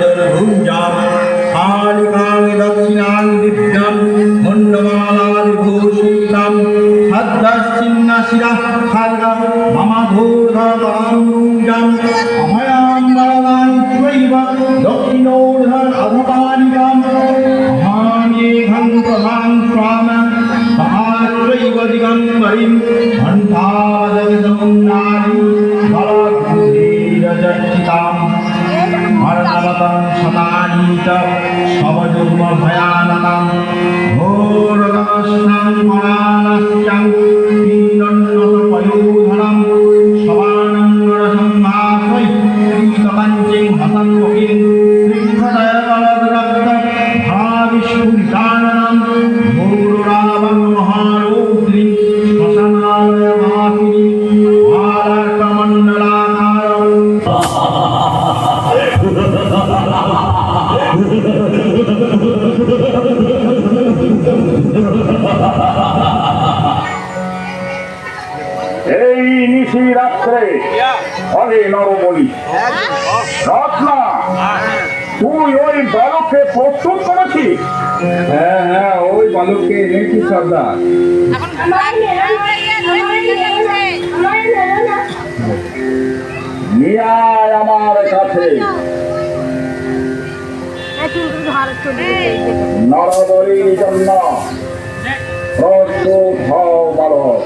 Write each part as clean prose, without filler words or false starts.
चतुर्भुजां कालिकां दक्षिणां दिव्यां मुण्डमालाविभूषितां हस्तश्चिन्नशिरः खड्गं मम धूर्धराङ्गुजाम् अभयां वरदां त्वैव दक्षिणोर्धरअधपालिकां महामेघं प्रभां स्वामं महात्वैव दिगम्बरीं घण्टावदगदमुन्नारीं बलधीरचर्चिताम् अर्णवतं शतानि च शवजुर्मभयाननं घोरतमस्नं मरालस्यं कीर्तन्नतपयोधरं शवानं नरसंहात्वै श्रीतपञ्चिं हसन्मुखीं शृङ्खदयबलद्रक्तभाविस्फुलिताननं घोररावं महारौद्रीं श्मशानालयवासिनीं बालकमण्डलाकारम् এই নিশি রাত্রে অরে নরবলি রত্না তুই ওই বালককে প্রস্তুত করেছিস? হ্যাঁ হ্যাঁ, ওই বালককে এনেছি সর্দার। নিয়ে আয় আমার কাছে। নরবলির জন্য প্রস্তুত হও বালক।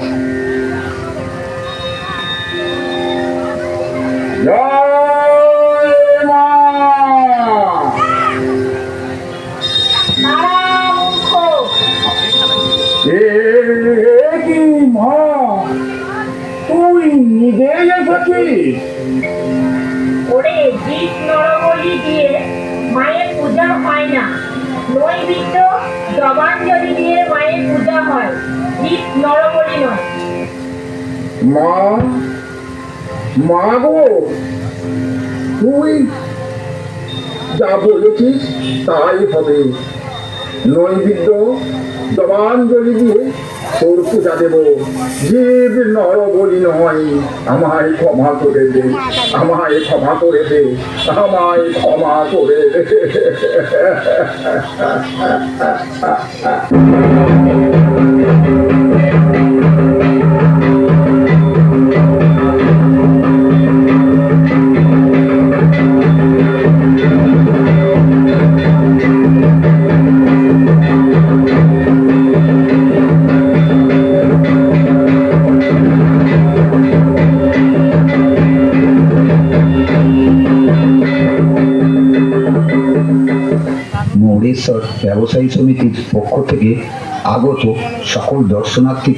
জয় মা। এ কি মা, তুই নিজে এসেছিস? ওরে বীজ নরবলি দিয়ে মায়ের পূজা হয় না, নৈবেদ্য জবাঞ্জলি দিয়ে মায়ের পূজা হয়, বীজ নরবলি নয়। মা, মা গো, তুই যা বলেছিস তাই হবে। নৈবেদ্য জবাঞ্জলি দিয়ে তোর পূজা দেব। জীব নরবলি নয়, আমায় ক্ষমা করে দে, আমায় ক্ষমা করে দে, আমায় ক্ষমা করে দে। মৌরেশ্বর ব্যবসায়ী সমিতির পক্ষ থেকে আগত সকল দর্শনার্থী